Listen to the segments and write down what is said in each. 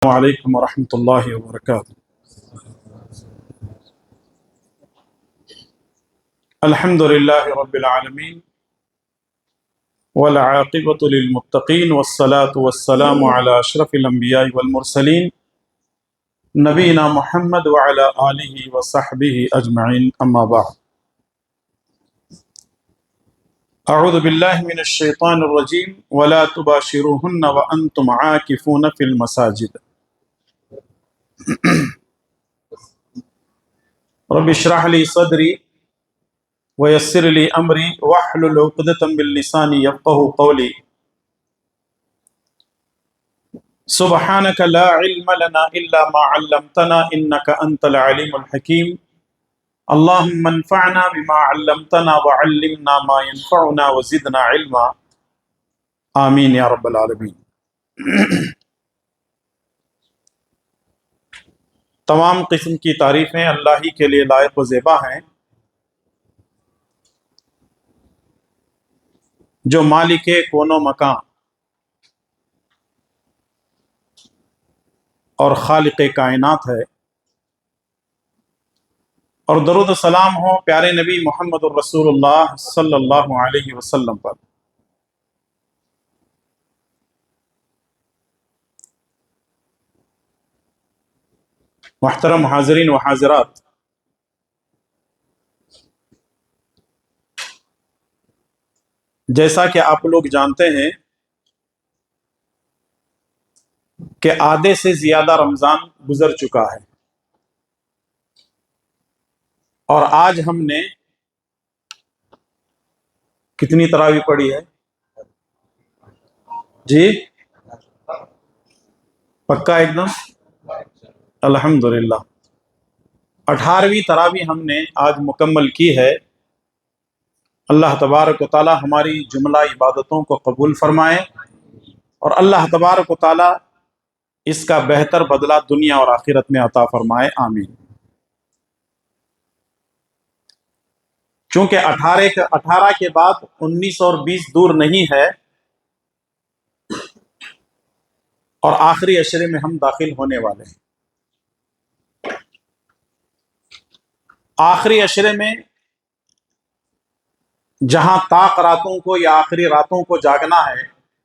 وعلیکم ورحمۃ اللہ وبرکاتہ۔ الحمد للہ رب العالمین والعاقبۃ للمتقین والصلاة والسلام علی اشرف الانبیاء والمرسلین نبینا محمد وعلی آلہ وصحبہ اجمعین، اما بعد۔ اعوذ باللہ من الشیطان الرجیم ولا تباشروہن وانتم عاکفون فی المساجد۔ رب اشرح لی صدری ویسر لی امری واحلل عقدۃ من لسانی یفقہوا قولی۔ سبحانک لا علم لنا الا ما علمتنا انک انت العلیم الحکیم۔ اللہم انفعنا بما علمتنا وعلمنا ما ينفعنا وزدنا علما، آمین یا رب العالمین۔ تمام قسم کی تعریفیں اللہ ہی کے لیے لائق و زیبا ہیں، جو مالک کون و مکان اور خالق کائنات ہے، اور درود و سلام ہو پیارے نبی محمد الرسول اللہ صلی اللہ علیہ وسلم پر۔ محترم حاضرین و حاضرات، جیسا کہ آپ لوگ جانتے ہیں کہ آدھے سے زیادہ رمضان گزر چکا ہے، اور آج ہم نے کتنی تراویح پڑھی ہے جی؟ پکا ایک دم؟ الحمدللہ 18ویں تراویح ہم نے آج مکمل کی ہے۔ اللہ تبارک و تعالی ہماری جملہ عبادتوں کو قبول فرمائے، اور اللہ تبارک و تعالی اس کا بہتر بدلہ دنیا اور آخرت میں عطا فرمائے، آمین۔ چونکہ 18 کے بعد 19 اور 20 دور نہیں ہے، اور آخری عشرے میں ہم داخل ہونے والے ہیں۔ آخری عشرے میں جہاں طاق راتوں کو یا آخری راتوں کو جاگنا ہے،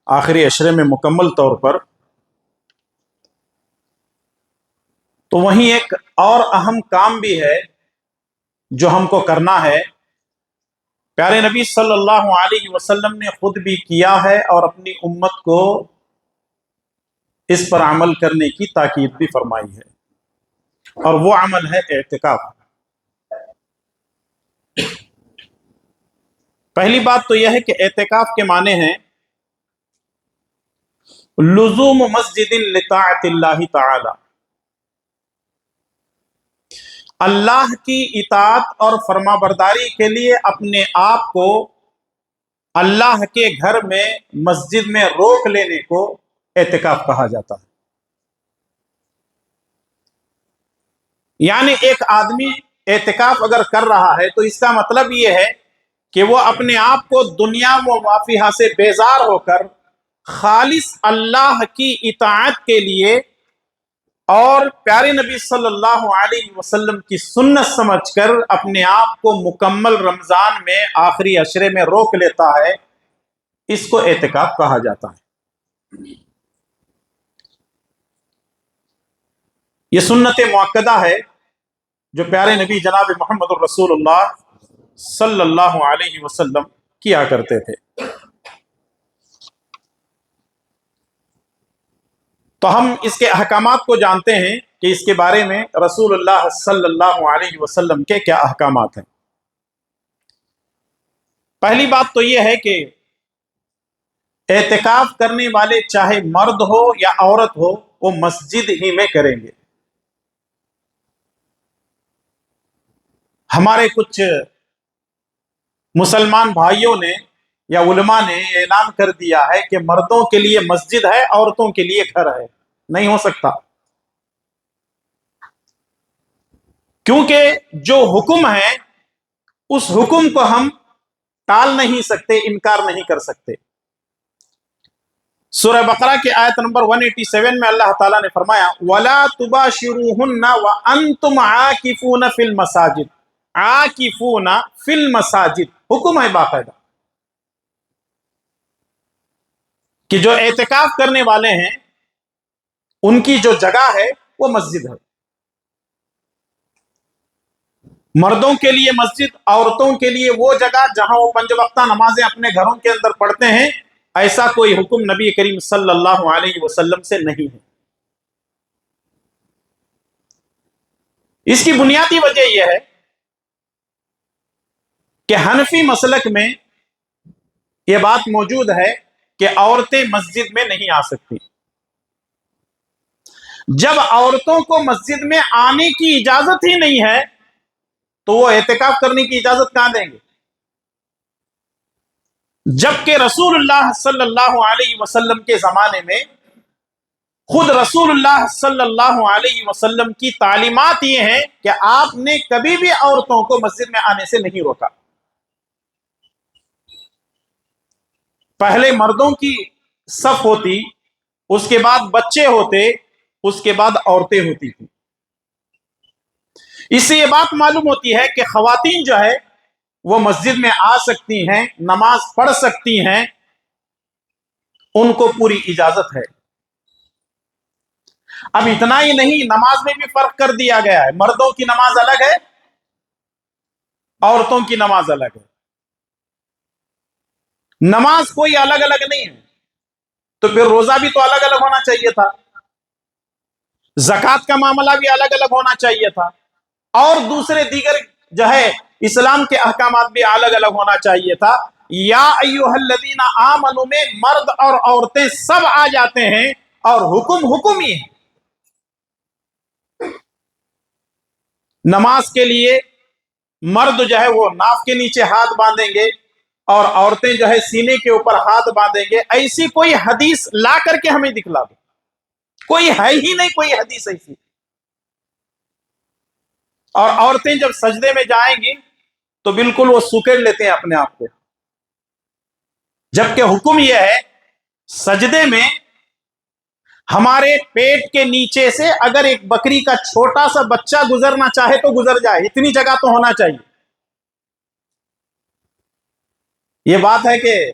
آخری عشرے میں مکمل طور پر، تو وہیں ایک اور اہم کام بھی ہے جو ہم کو کرنا ہے۔ پیارے نبی صلی اللہ علیہ وسلم نے خود بھی کیا ہے اور اپنی امت کو اس پر عمل کرنے کی تاکید بھی فرمائی ہے، اور وہ عمل ہے اعتکاف۔ پہلی بات تو یہ ہے کہ اعتکاف کے معنی ہیں لزوم مسجد لطاعت اللہ تعالی، اللہ کی اطاعت اور فرما برداری کے لیے اپنے آپ کو اللہ کے گھر میں، مسجد میں روک لینے کو اعتکاف کہا جاتا ہے۔ یعنی ایک آدمی اعتکاف اگر کر رہا ہے تو اس کا مطلب یہ ہے کہ وہ اپنے آپ کو دنیا و ما فیہا سے بیزار ہو کر خالص اللہ کی اطاعت کے لیے اور پیارے نبی صلی اللہ علیہ وسلم کی سنت سمجھ کر اپنے آپ کو مکمل رمضان میں آخری عشرے میں روک لیتا ہے، اس کو اعتکاف کہا جاتا ہے۔ یہ سنت مؤکدہ ہے جو پیارے نبی جناب محمد الرسول اللہ صلی اللہ علیہ وسلم کیا کرتے تھے۔ تو ہم اس کے احکامات کو جانتے ہیں کہ اس کے بارے میں رسول اللہ صلی اللہ علیہ وسلم کے کیا احکامات ہیں۔ پہلی بات تو یہ ہے کہ اعتکاف کرنے والے چاہے مرد ہو یا عورت ہو، وہ مسجد ہی میں کریں گے۔ ہمارے کچھ مسلمان بھائیوں نے یا علماء نے اعلان کر دیا ہے کہ مردوں کے لیے مسجد ہے، عورتوں کے لیے گھر ہے۔ نہیں ہو سکتا، کیونکہ جو حکم ہے اس حکم کو ہم ٹال نہیں سکتے، انکار نہیں کر سکتے۔ سورہ بقرہ کی آیت نمبر 187 میں اللہ تعالیٰ نے فرمایا وَلَا تُبَاشِرُوهُنَّ وَأَنْتُمْ عَاكِفُونَ فِي الْمَسَاجِدِ، عَاكِفُونَ فِي الْمَسَاجِدِ، حکم ہے باقاعدہ کہ جو اعتکاف کرنے والے ہیں ان کی جو جگہ ہے وہ مسجد ہے. مردوں کے لیے مسجد، عورتوں کے لیے وہ جگہ جہاں وہ 5 وقتہ نمازیں اپنے گھروں کے اندر پڑھتے ہیں. ایسا کوئی حکم نبی کریم صلی اللہ علیہ وسلم سے نہیں ہے. اس کی بنیادی وجہ یہ ہے کہ حنفی مسلک میں یہ بات موجود ہے کہ عورتیں مسجد میں نہیں آ سکتی. جب عورتوں کو مسجد میں آنے کی اجازت ہی نہیں ہے تو وہ اعتکاف کرنے کی اجازت کہاں دیں گے؟ جبکہ رسول اللہ صلی اللہ علیہ وسلم کے زمانے میں خود رسول اللہ صلی اللہ علیہ وسلم کی تعلیمات یہ ہیں کہ آپ نے کبھی بھی عورتوں کو مسجد میں آنے سے نہیں روکا. پہلے مردوں کی صف ہوتی، اس کے بعد بچے ہوتے، اس کے بعد عورتیں ہوتی تھیں. اس سے یہ بات معلوم ہوتی ہے کہ خواتین جو ہے وہ مسجد میں آ سکتی ہیں، نماز پڑھ سکتی ہیں، ان کو پوری اجازت ہے. اب اتنا ہی نہیں، نماز میں بھی فرق کر دیا گیا ہے. مردوں کی نماز الگ ہے، عورتوں کی نماز الگ ہے. نماز کوئی الگ الگ نہیں ہے تو پھر روزہ بھی تو الگ الگ ہونا چاہیے تھا، زکوٰۃ کا معاملہ بھی الگ الگ ہونا چاہیے تھا، اور دوسرے دیگر جو ہے اسلام کے احکامات بھی الگ الگ ہونا چاہیے تھا. یا ایھا الذین آمنوا میں مرد اور عورتیں سب آ جاتے ہیں اور حکم ہی ہے. نماز کے لیے مرد جو ہے وہ ناف کے نیچے ہاتھ باندھیں گے اور عورتیں جو ہے سینے کے اوپر ہاتھ باندھیں گے. ایسی کوئی حدیث لا کر کے ہمیں دکھلا دو، کوئی ہے ہی نہیں کوئی حدیث ایسی. اور عورتیں جب سجدے میں جائیں گی تو بالکل وہ سکیڑ لیتے ہیں اپنے آپ کو، جبکہ حکم یہ ہے سجدے میں ہمارے پیٹ کے نیچے سے اگر ایک بکری کا چھوٹا سا بچہ گزرنا چاہے تو گزر جائے، اتنی جگہ تو ہونا چاہیے. یہ بات ہے کہ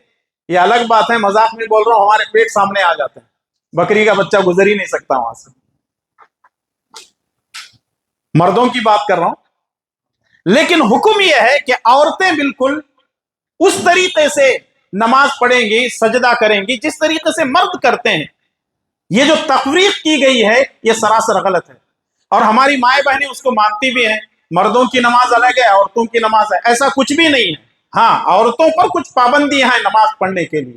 یہ الگ بات ہے، مذاق میں بول رہا ہوں، ہمارے پیٹ سامنے آ جاتے ہیں، بکری کا بچہ گزر ہی نہیں سکتا وہاں سے. مردوں کی بات کر رہا ہوں. لیکن حکم یہ ہے کہ عورتیں بالکل اس طریقے سے نماز پڑھیں گی، سجدہ کریں گی جس طریقے سے مرد کرتے ہیں. یہ جو تفریق کی گئی ہے یہ سراسر غلط ہے، اور ہماری مائیں بہنیں اس کو مانتی بھی ہیں. مردوں کی نماز الگ ہے، عورتوں کی نماز ہے، ایسا کچھ بھی نہیں ہے. ہاں، عورتوں پر کچھ پابندیاں ہیں نماز پڑھنے کے لیے.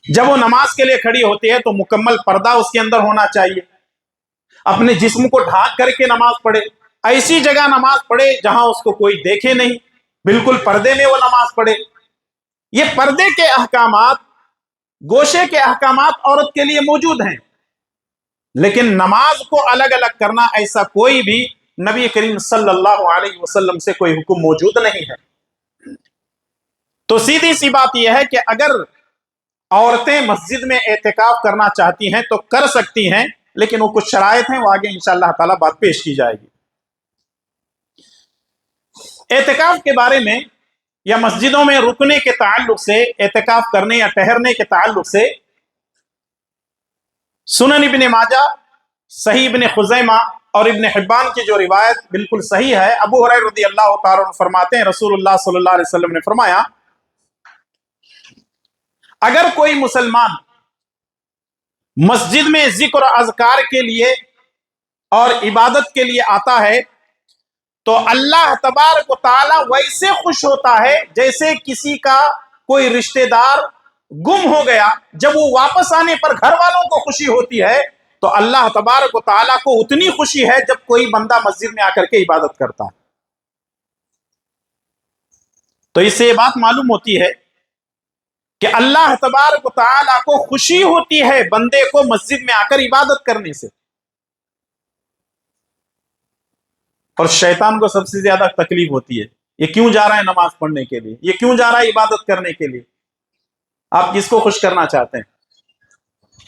جب وہ نماز کے لیے کھڑی ہوتی ہے تو مکمل پردہ اس کے اندر ہونا چاہیے، اپنے جسم کو ڈھانک کر کے نماز پڑھے. ایسی جگہ نماز پڑھے جہاں اس کو کوئی دیکھے نہیں، بالکل پردے میں وہ نماز پڑھے. یہ پردے کے احکامات، گوشے کے احکامات عورت کے لیے موجود ہیں، لیکن نماز کو الگ الگ کرنا ایسا کوئی بھی نبی کریم صلی اللہ علیہ وسلم سے کوئی حکم موجود نہیں ہے. تو سیدھی سی بات یہ ہے کہ اگر عورتیں مسجد میں اعتکاف کرنا چاہتی ہیں تو کر سکتی ہیں، لیکن وہ کچھ شرائط ہیں، وہ آگے انشاءاللہ تعالی بات پیش کی جائے گی. اعتکاف کے بارے میں یا مسجدوں میں رکنے کے تعلق سے، اعتکاف کرنے یا ٹہرنے کے تعلق سے سنن ابن ماجہ، صحیح ابن خزیمہ اور ابن حبان کی جو روایت بالکل صحیح ہے. ابو ہریرہ رضی اللہ تعالیٰ عنہ فرماتے ہیں رسول اللہ صلی اللہ علیہ وسلم نے فرمایا اگر کوئی مسلمان مسجد میں ذکر و اذکار کے لیے اور عبادت کے لیے آتا ہے تو اللہ تبارک و تعالی ویسے خوش ہوتا ہے جیسے کسی کا کوئی رشتہ دار گم ہو گیا، جب وہ واپس آنے پر گھر والوں کو خوشی ہوتی ہے تو اللہ تبارک و تعالی کو اتنی خوشی ہے جب کوئی بندہ مسجد میں آ کر کے عبادت کرتا ہے. تو اس سے یہ بات معلوم ہوتی ہے کہ اللہ تبارک و تعالی کو خوشی ہوتی ہے بندے کو مسجد میں آ کر عبادت کرنے سے. اور شیطان کو سب سے زیادہ تکلیف ہوتی ہے، یہ کیوں جا رہا ہے نماز پڑھنے کے لیے، یہ کیوں جا رہا ہے عبادت کرنے کے لیے. آپ کس کو خوش کرنا چاہتے ہیں؟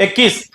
21।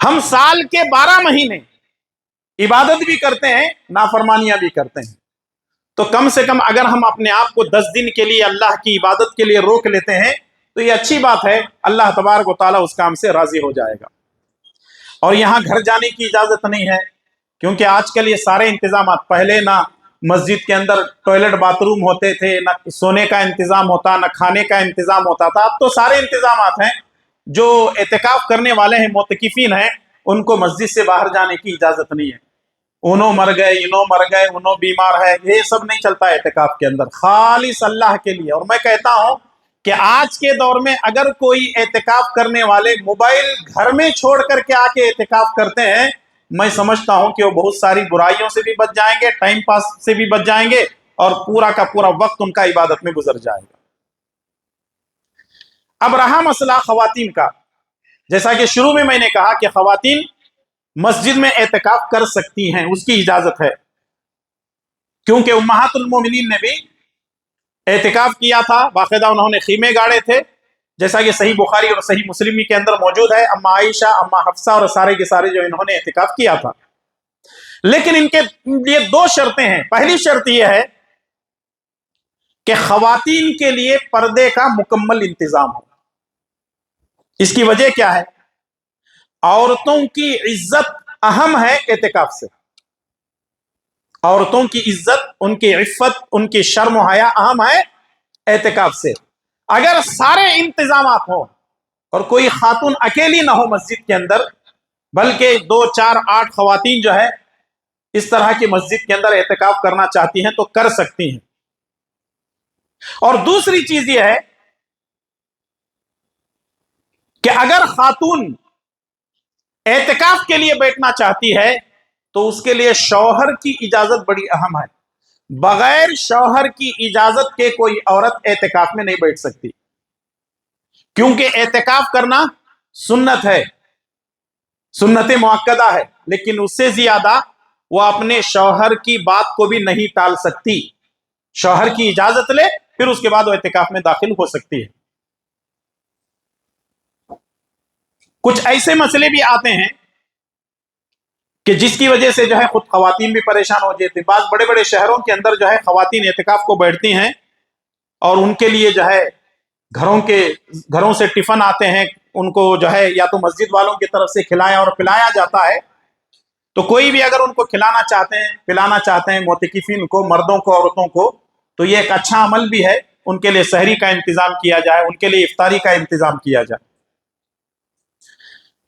ہم سال کے 12 مہینے عبادت بھی کرتے ہیں، نافرمانیاں بھی کرتے ہیں، تو کم سے کم اگر ہم اپنے آپ کو 10 دن کے لیے اللہ کی عبادت کے لیے روک لیتے ہیں تو یہ اچھی بات ہے، اللہ تبارک و تعالیٰ اس کام سے راضی ہو جائے گا۔ اور یہاں گھر جانے کی اجازت نہیں ہے، کیونکہ آج کل یہ سارے انتظامات، پہلے نہ مسجد کے اندر ٹوائلٹ باتھ روم ہوتے تھے، نہ سونے کا انتظام ہوتا، نہ کھانے کا انتظام ہوتا تھا، اب تو سارے انتظامات ہیں۔ جو اعتکاف کرنے والے ہیں، معتکفین ہیں، ان کو مسجد سے باہر جانے کی اجازت نہیں ہے۔ انہوں مر گئے، انہوں مر گئے، انہوں بیمار ہے، یہ سب نہیں چلتا ہے اعتکاف کے اندر، خالص اللہ کے لیے۔ اور میں کہتا ہوں کہ آج کے دور میں اگر کوئی اعتکاف کرنے والے موبائل گھر میں چھوڑ کر کے آ کے اعتکاف کرتے ہیں، میں سمجھتا ہوں کہ وہ بہت ساری برائیوں سے بھی بچ جائیں گے، ٹائم پاس سے بھی بچ جائیں گے، اور پورا کا پورا وقت ان کا عبادت میں گزر جائے گا۔ اب رہا مسئلہ خواتین کا، جیسا کہ شروع میں نے کہا کہ خواتین مسجد میں اعتکاف کر سکتی ہیں، اس کی اجازت ہے، کیونکہ امہات المومنین نے بھی اعتکاف کیا تھا، باقاعدہ انہوں نے خیمے گاڑے تھے، جیسا کہ صحیح بخاری اور صحیح مسلم کے اندر موجود ہے، اما عائشہ، اما حفصہ اور سارے کے سارے جو انہوں نے اعتکاف کیا تھا۔ لیکن ان کے لیے 2 شرطیں ہیں۔ پہلی شرط یہ ہے کہ خواتین کے لیے پردے کا مکمل انتظام ہو۔ اس کی وجہ کیا ہے؟ عورتوں کی عزت اہم ہے اعتکاف سے، عورتوں کی عزت، ان کی عفت، ان کی شرم و حیا اہم ہے اعتکاف سے۔ اگر سارے انتظامات ہوں اور کوئی خاتون اکیلی نہ ہو مسجد کے اندر، بلکہ 2 4 8 خواتین جو ہے اس طرح کی مسجد کے اندر اعتکاف کرنا چاہتی ہیں تو کر سکتی ہیں۔ اور دوسری چیز یہ ہے کہ اگر خاتون اعتکاف کے لیے بیٹھنا چاہتی ہے تو اس کے لیے شوہر کی اجازت بڑی اہم ہے۔ بغیر شوہر کی اجازت کے کوئی عورت اعتکاف میں نہیں بیٹھ سکتی، کیونکہ اعتکاف کرنا سنت ہے، سنت مؤکدہ ہے، لیکن اس سے زیادہ وہ اپنے شوہر کی بات کو بھی نہیں ٹال سکتی۔ شوہر کی اجازت لے، پھر اس کے بعد وہ اعتکاف میں داخل ہو سکتی ہے۔ کچھ ایسے مسئلے بھی آتے ہیں کہ جس کی وجہ سے جو ہے خود خواتین بھی پریشان ہو جاتی ہیں۔ بعض بڑے بڑے شہروں کے اندر جو ہے خواتین اعتکاف کو بیٹھتی ہیں، اور ان کے لیے جو ہے گھروں سے ٹفن آتے ہیں، ان کو جو ہے یا تو مسجد والوں کی طرف سے کھلایا اور پلایا جاتا ہے۔ تو کوئی بھی اگر ان کو کھلانا چاہتے ہیں، پلانا چاہتے ہیں معتکفین کو، مردوں کو، عورتوں کو، تو یہ ایک اچھا عمل بھی ہے، ان کے لیے سحری کا انتظام کیا جائے، ان کے لیے افطاری کا انتظام کیا جائے۔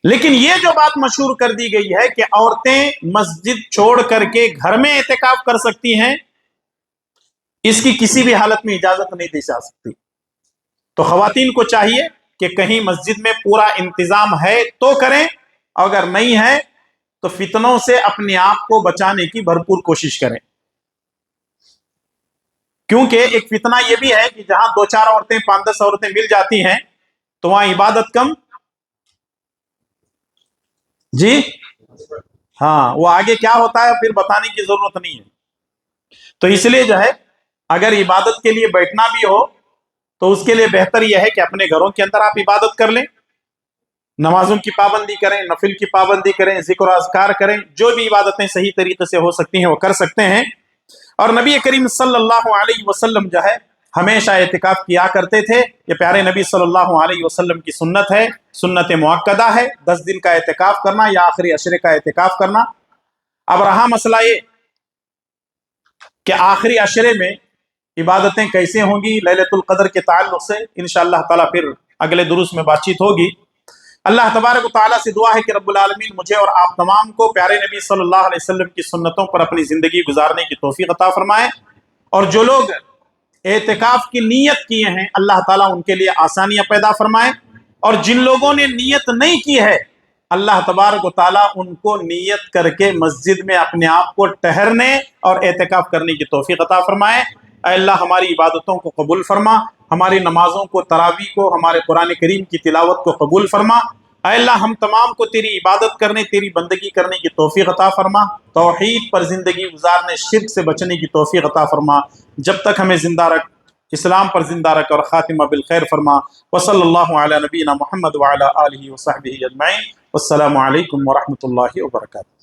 لیکن یہ جو بات مشہور کر دی گئی ہے کہ عورتیں مسجد چھوڑ کر کے گھر میں اعتکاف کر سکتی ہیں، اس کی کسی بھی حالت میں اجازت نہیں دی جا سکتی۔ تو خواتین کو چاہیے کہ کہیں مسجد میں پورا انتظام ہے تو کریں، اگر نہیں ہے تو فتنوں سے اپنے آپ کو بچانے کی بھرپور کوشش کریں، کیونکہ ایک فتنہ یہ بھی ہے کہ جہاں 2 4 عورتیں، 5 10 عورتیں مل جاتی ہیں تو وہاں عبادت کم، جی ہاں، وہ آگے کیا ہوتا ہے پھر بتانے کی ضرورت نہیں ہے۔ تو اس لیے جو ہے اگر عبادت کے لیے بیٹھنا بھی ہو تو اس کے لیے بہتر یہ ہے کہ اپنے گھروں کے اندر آپ عبادت کر لیں، نمازوں کی پابندی کریں، نفل کی پابندی کریں، ذکر و اذکار کریں، جو بھی عبادتیں صحیح طریقے سے ہو سکتی ہیں وہ کر سکتے ہیں۔ اور نبی کریم صلی اللہ علیہ وسلم جو ہے ہمیشہ اعتکاف کیا کرتے تھے، یہ پیارے نبی صلی اللہ علیہ وسلم کی سنت ہے، سنت مؤکدہ ہے، 10 دن کا اعتکاف کرنا یا آخری عشرے کا اعتکاف کرنا۔ اب رہا مسئلہ یہ کہ آخری عشرے میں عبادتیں کیسے ہوں گی لیلۃ القدر کے تعلق سے، انشاءاللہ تعالیٰ پھر اگلے دروس میں بات چیت ہوگی۔ اللہ تبارک و تعالیٰ سے دعا ہے کہ رب العالمین مجھے اور آپ تمام کو پیارے نبی صلی اللہ علیہ وسلم کی سنتوں پر اپنی زندگی گزارنے کی توفیق عطا فرمائے، اور جو لوگ اعتکاف کی نیت کیے ہیں اللہ تعالیٰ ان کے لیے آسانیاں پیدا فرمائے، اور جن لوگوں نے نیت نہیں کی ہے اللہ تبارک و تعالیٰ ان کو نیت کر کے مسجد میں اپنے آپ کو ٹہرنے اور اعتکاف کرنے کی توفیق عطا فرمائے۔ اے اللہ ہماری عبادتوں کو قبول فرما، ہماری نمازوں کو، تراویح کو، ہمارے قرآن کریم کی تلاوت کو قبول فرما۔ اے اللہ ہم تمام کو تیری عبادت کرنے، تیری بندگی کرنے کی توفیق عطا فرما، توحید پر زندگی گزارنے، شرک سے بچنے کی توفیق عطا فرما، جب تک ہمیں زندہ رکھ، اسلام پر زندہ رکھ، اور خاتمہ بالخیر فرما۔ وصلی اللہ علی نبینا محمد وعلی آلہ وصحبہ اجمعین۔ السلام علیکم ورحمۃ اللہ وبرکاتہ۔